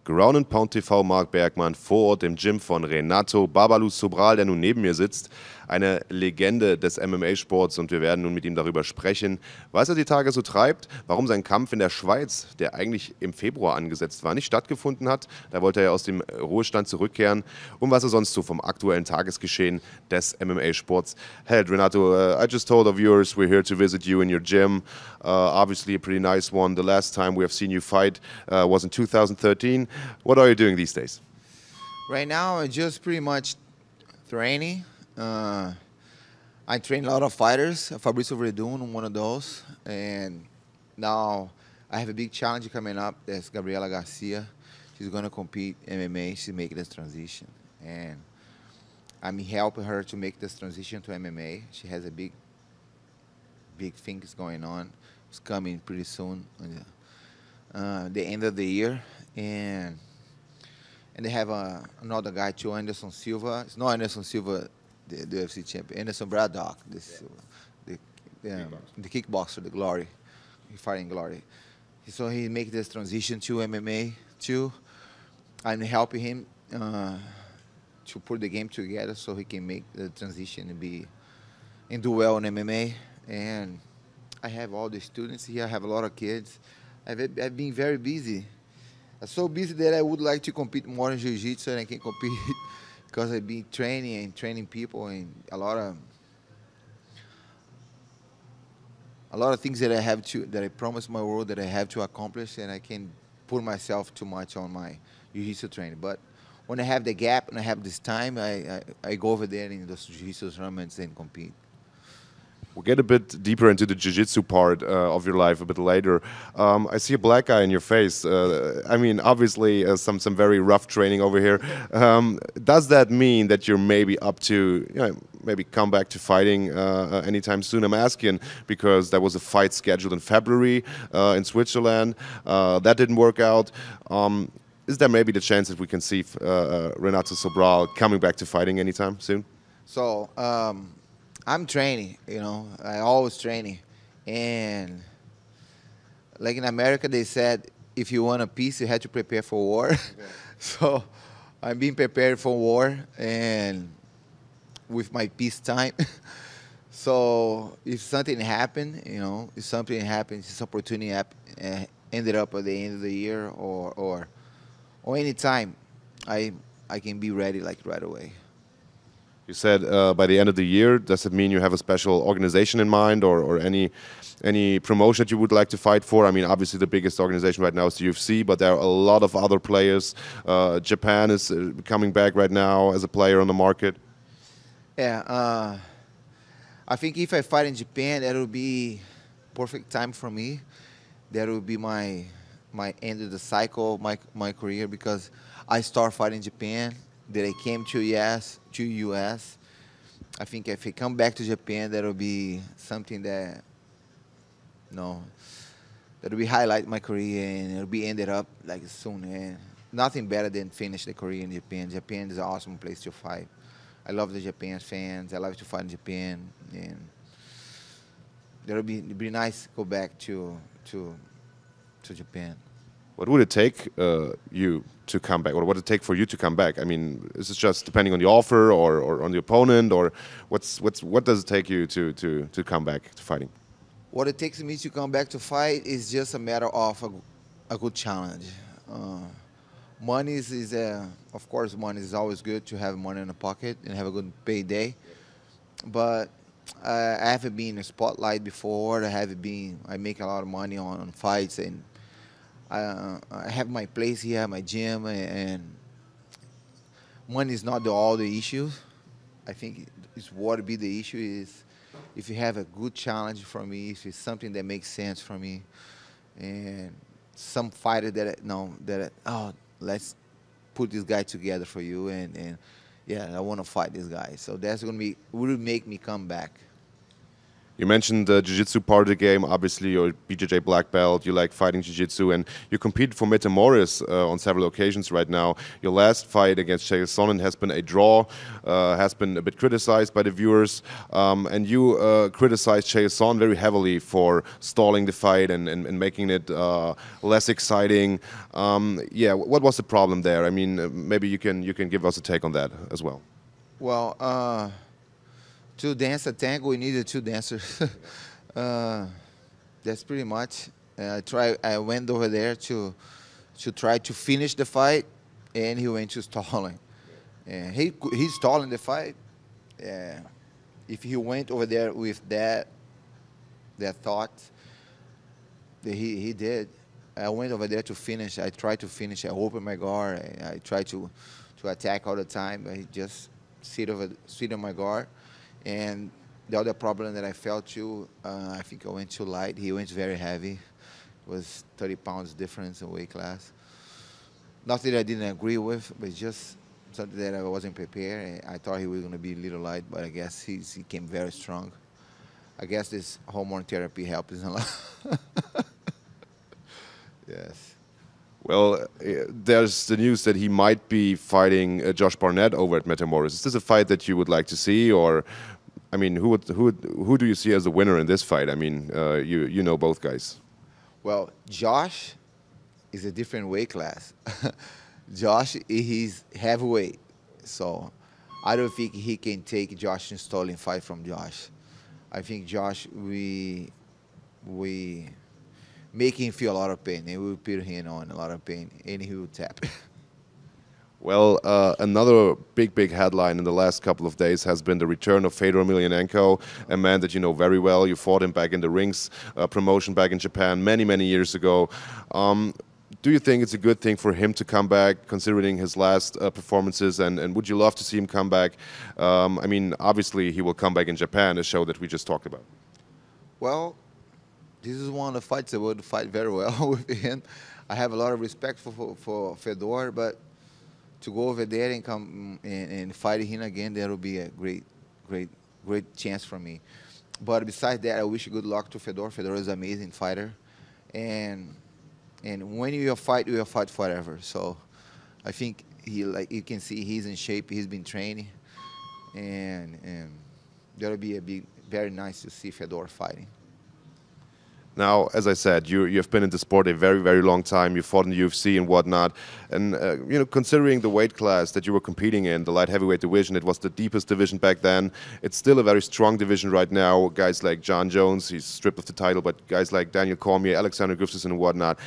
Groundandpound-TV, Marc Bergmann, vor Ort im Gym von Renato Babalu Sobaral, der nun neben mir sitzt. Eine Legende des MMA-Sports, und wir werden nun mit ihm darüber sprechen, was er die Tage so treibt, warum sein Kampf in der Schweiz, der eigentlich im Februar angesetzt war, nicht stattgefunden hat. Da wollte er ja aus dem Ruhestand zurückkehren, und was er sonst so vom aktuellen Tagesgeschehen des MMA-Sports hält. Renato, I just told our viewers we're here to visit you in your gym. Obviously a pretty nice one. The last time we have seen you fight was in 2013. What are you doing these days? Right now, I'm just pretty much training. I train a lot of fighters. Fabrício Verdun, one of those. And now I have a big challenge coming up. That's Gabriela Garcia. She's going to compete MMA. She's making this transition. And I'm helping her to make this transition to MMA. She has a big things going on. It's coming pretty soon, the end of the year. And they have another guy too, Anderson Silva. It's not Anderson Silva, the UFC champion. Anderson Braddock, the kickboxer, the Glory. He's fighting Glory. So he make this transition to MMA too. I'm helping him to put the game together so he can make the transition and do well in MMA. And I have all the students here. I have a lot of kids. I've been very busy. I'm so busy that I would like to compete more in jiu-jitsu, and I can compete because I've been training people, and a lot of things that I promised my world that I have to accomplish, and I can't put myself too much on my jiu-jitsu training. But when I have the gap and I have this time, I go over there in those jiu-jitsu tournaments and compete. We'll get a bit deeper into the jiu-jitsu part of your life a bit later. I see a black guy in your face. I mean, obviously, some very rough training over here. Does that mean that you're maybe up to, maybe come back to fighting anytime soon? I'm asking because there was a fight scheduled in February in Switzerland. That didn't work out. Is there maybe the chance that we can see Renato Sobaral coming back to fighting anytime soon? So, I'm training, I always training. And like in America, they said, if you want a peace, you have to prepare for war. Okay. So I'm being prepared for war and with my peace time. So if something happened, this opportunity ended up at the end of the year or any time, I can be ready like right away. You said by the end of the year. Does it mean you have a special organization in mind, or any promotion that you would like to fight for? I mean, obviously the biggest organization right now is the UFC, but there are a lot of other players. Japan is coming back right now as a player on the market. Yeah, I think if I fight in Japan, that will be perfect time for me. That will be my end of the cycle, my career, because I start fighting in Japan. That I came to US. I think if I come back to Japan, that will be something that will be highlight my career, and it'll be ended up like soon. And nothing better than finish the career in Japan. Japan is an awesome place to fight. I love the Japan fans. I love to fight in Japan, and it'll be nice to go back to Japan. What would it take you to come back, or what would it take for you to come back? I mean, is it just depending on the offer or on the opponent, or what does it take you to come back to fighting? What it takes me to come back to fight is just a matter of a good challenge. Money is of course, money is always good to have money in the pocket and have a good payday. But I haven't been in the spotlight before. I make a lot of money on fights, and I have my place here, my gym, and money is not all the issue. I think it's what be the issue is if you have a good challenge for me, if it's something that makes sense for me, and some fighter let's put this guy together for you, and yeah, I want to fight this guy. So that's will make me come back. You mentioned the jiu-jitsu part of the game. Obviously, you're a BJJ black belt. You like fighting jiu-jitsu, and you competed for Metamoris on several occasions right now. Your last fight against Chael Sonnen has been a draw, has been a bit criticized by the viewers, and you criticized Chael Sonnen very heavily for stalling the fight and making it less exciting. Yeah, what was the problem there? I mean, maybe you can give us a take on that as well. Well, to dance a tango, we needed two dancers. That's pretty much. I went over there to try to finish the fight, and he went to stalling. And he's stalling the fight. If he went over there with that thought, that he did. I went over there to finish. I tried to finish. I opened my guard. I tried to attack all the time, but he just sit on my guard. And the other problem that I felt too, I think I went too light. He went very heavy. It was 30 pounds difference in weight class. Nothing that I didn't agree with, but just something that I wasn't prepared. I thought he was going to be a little light, but I guess he came very strong. I guess this hormone therapy helps a lot. Yes. Well, there's the news that he might be fighting Josh Barnett over at Metamoris. Is this a fight that you would like to see, or, I mean, who do you see as the winner in this fight? I mean, you know both guys. Well, Josh is a different weight class. Josh, he's heavyweight, so I don't think he can take Josh and Sterling fight from Josh. I think Josh, we make him feel a lot of pain, and we will put him on a lot of pain, and he will tap. Well, another big headline in the last couple of days has been the return of Fedor Emelianenko, a man that you know very well. You fought him back in the rings promotion back in Japan many years ago. Do you think it's a good thing for him to come back, considering his last performances, and would you love to see him come back? I mean, obviously he will come back in Japan, a show that we just talked about. Well, this is one of the fights I would fight very well with him. I have a lot of respect for Fedor, but to go over there and come and fight him again, that would be a great chance for me. But besides that, I wish good luck to Fedor. Fedor is an amazing fighter, and when you fight forever. So I think you can see he's in shape. He's been training, and that would be very nice to see Fedor fighting. Now, as I said, you've been in the sport a very long time. You fought in the UFC and whatnot, and you know, considering the weight class that you were competing in, the light heavyweight division, it was the deepest division back then. It's still a very strong division right now. Guys like John Jones, he's stripped of the title, but guys like Daniel Cormier, Alexander Gustafsson, and whatnot.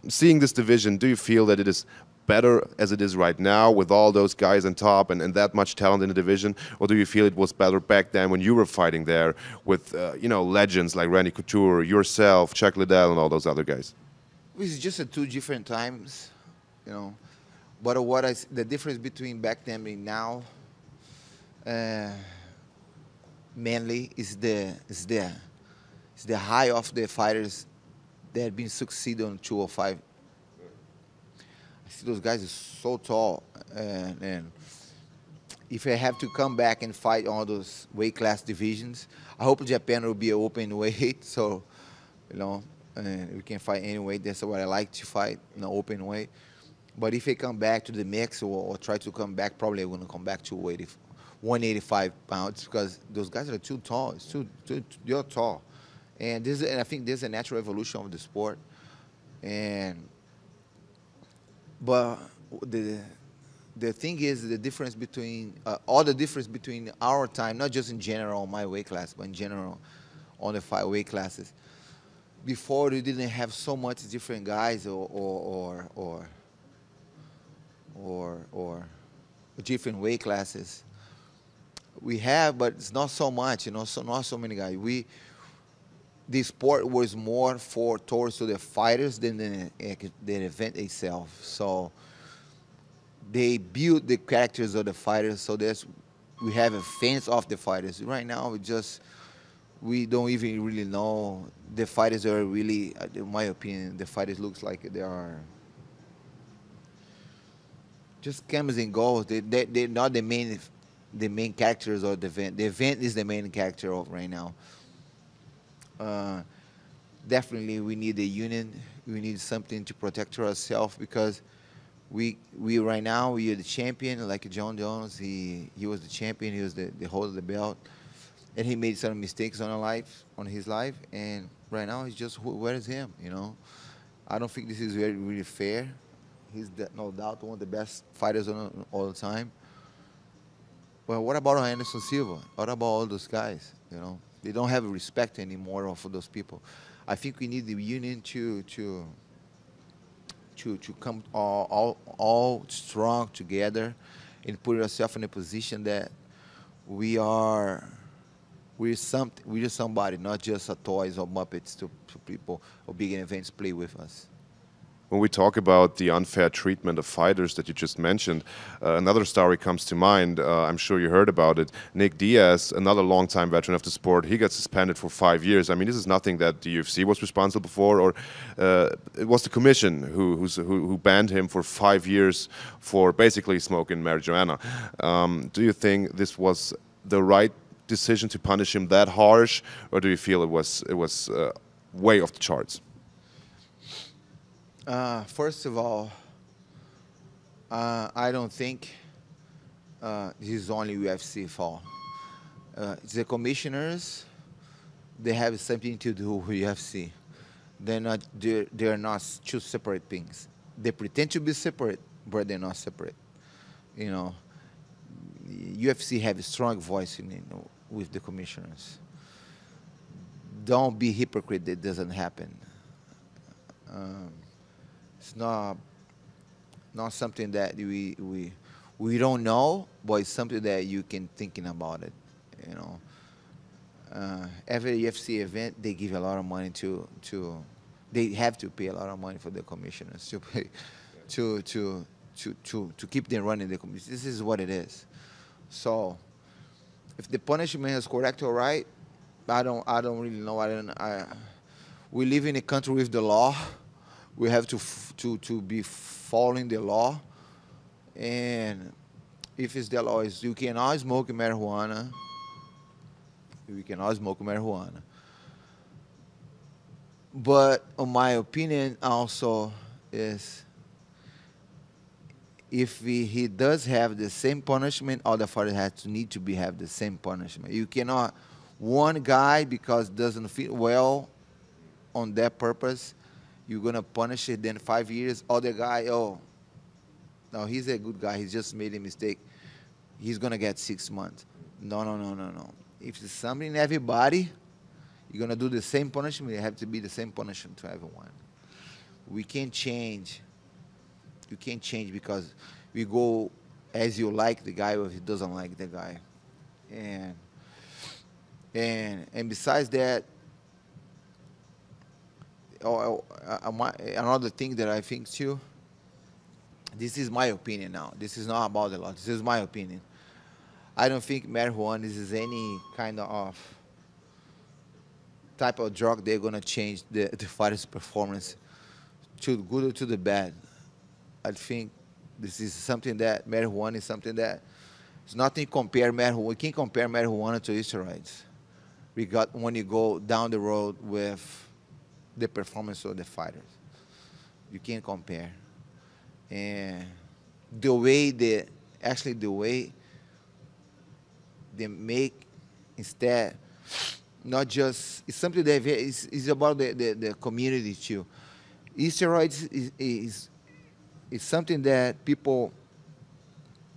Seeing this division, do you feel that it is better as it is right now with all those guys on top and that much talent in the division, or do you feel it was better back then when you were fighting there with you know, legends like Randy Couture, yourself, Chuck Liddell, and all those other guys? It's just at two different times, you know. But the difference between back then and now, mainly is the high of the fighters that have been succeeding on 205. I see those guys are so tall, and if I have to come back and fight all those weight class divisions, I hope Japan will be an open weight, so you know, we can fight any weight. That's what I like to fight, in an open weight. But if I come back to the mix or try to come back, probably I'm gonna come back to 185 pounds because those guys are too tall. They're tall, and I think this is a natural evolution of the sport, But the thing is the difference between all the difference between our time, not just in general my weight class, but in general on the 5 weight classes. Before we didn't have so much different guys or different weight classes. We have, but it's not so much, you know. So not so many guys. The sport was more towards to the fighters than the event itself. So they build the characters of the fighters. So we have a fans of the fighters. Right now, we don't even really know the fighters are really. In my opinion, the fighters looks like they are just cameras and goals. They're not the main characters of the event. The event is the main character of right now. Uh, Definitely, we need a union. We need something to protect ourselves because we right now we are the champion. Like John Jones, he was the champion. He was the holder of the belt, and he made some mistakes on his life, and right now it's just where is him? You know, I don't think this is really fair. He's no doubt one of the best fighters on all the time. Well, what about Anderson Silva? What about all those guys? You know, they don't have respect anymore for those people. I think we need the union to come all strong together and put ourselves in a position that we are we're somebody, not just a toys or muppets to people or big events play with us. When we talk about the unfair treatment of fighters that you just mentioned, another story comes to mind. I'm sure you heard about it. Nick Diaz, another longtime veteran of the sport, he got suspended for 5 years. I mean, this is nothing that the UFC was responsible for, or it was the commission who banned him for 5 years for basically smoking marijuana. Do you think this was the right decision to punish him that harsh, or do you feel it was way off the charts? First of all, I don't think this is only UFC fault. The commissioners, they have something to do with UFC. They're not two separate things. They pretend to be separate, but they're not separate. You know, UFC have a strong voice with the commissioners. Don't be hypocrite. That doesn't happen. It's not something that we don't know, but it's something that you can thinking about it. You know, every UFC event they give a lot of money to they have to pay a lot of money for the commissioners to pay to keep them running the commission. This is what it is. So if the punishment is correct or right, I don't really know. We live in a country with the law. We have to be following the law, and if it's the law, you cannot smoke marijuana. You cannot smoke marijuana. But in my opinion, also is if he does have the same punishment, all the fighters need to have the same punishment. You cannot one guy because doesn't fit well on that purpose. You're going to punish it, then 5 years. Other guy, oh, no, he's a good guy. He just made a mistake. He's going to get 6 months. No. If it's something in everybody, you're going to do the same punishment. It have to be the same punishment to everyone. We can't change. You can't change because we go as you like the guy or he doesn't like the guy. And besides that, another thing that I think too, this is my opinion now. This is not about the law. This is my opinion. I don't think marijuana is any kind of type of drug they're going to change the fighter's performance to the good or to the bad. I think this is something that marijuana is something that it's nothing compare marijuana. We can't compare marijuana to steroids. When you go down the road with the performance of the fighters. You can't compare. And the way they make instead, not just, it's something that is about the community too. Steroids is something that people,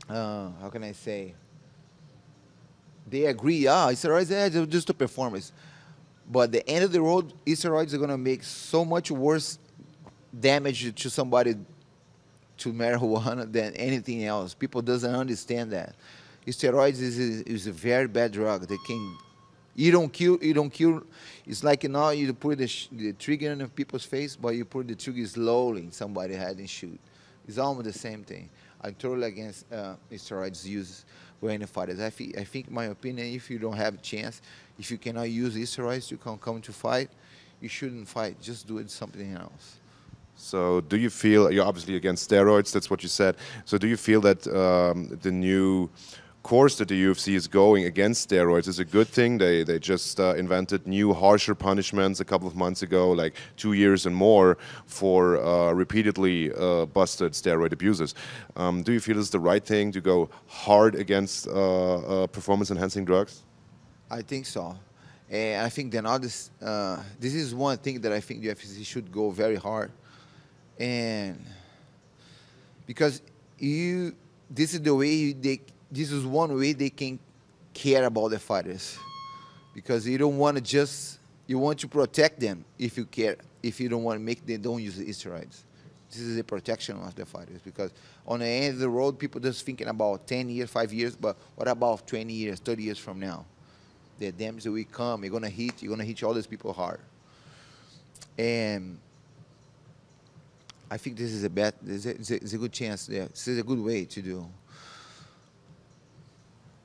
how can I say, they agree, steroids are just a performance. But at the end of the road, steroids are going to make so much worse damage to somebody to marijuana than anything else. People doesn't understand that. Steroids is a very bad drug. They can, you don't kill. It's like you put the trigger in people's face, but you put the trigger slowly in somebody's head and shoot. It's almost the same thing. I'm totally against steroids use with any fighters. I think, my opinion, if you don't have a chance, if you cannot use steroids to come to fight, you shouldn't fight. Just do it something else. So do you feel, you're obviously against steroids, that's what you said. So do you feel that the new course that the UFC is going against steroids is a good thing. They just invented new, harsher punishments a couple of months ago, like 2 years and more, for repeatedly busted steroid abusers. Do you feel it's the right thing to go hard against performance-enhancing drugs? I think so. And I think this is one thing that I think the UFC should go very hard. And because this is the way this is one way they can care about the fighters. Because you don't want to you want to protect them if you care, if you don't want to make them don't use the steroids. This is a protection of the fighters, because on the end of the road, people just thinking about 10 years, 5 years, but what about 20 years, 30 years from now? The damage that will come, you're gonna hit all these people hard. And I think this is it's a good chance there. This is a good way to do.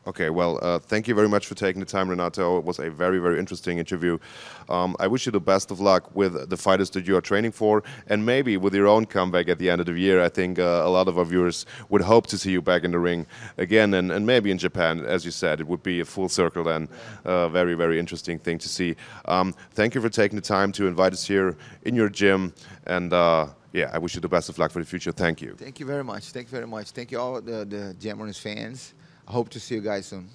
Okay, well, thank you very much for taking the time, Renato. It was a very, very interesting interview. I wish you the best of luck with the fighters that you are training for, and maybe with your own comeback at the end of the year. I think a lot of our viewers would hope to see you back in the ring again, and maybe in Japan. As you said, it would be a full circle then. Very, very interesting thing to see. Thank you for taking the time to invite us here in your gym, and yeah, I wish you the best of luck for the future. Thank you. Thank you very much. Thank you very much. Thank you all the Gym Runners fans. I hope to see you guys soon.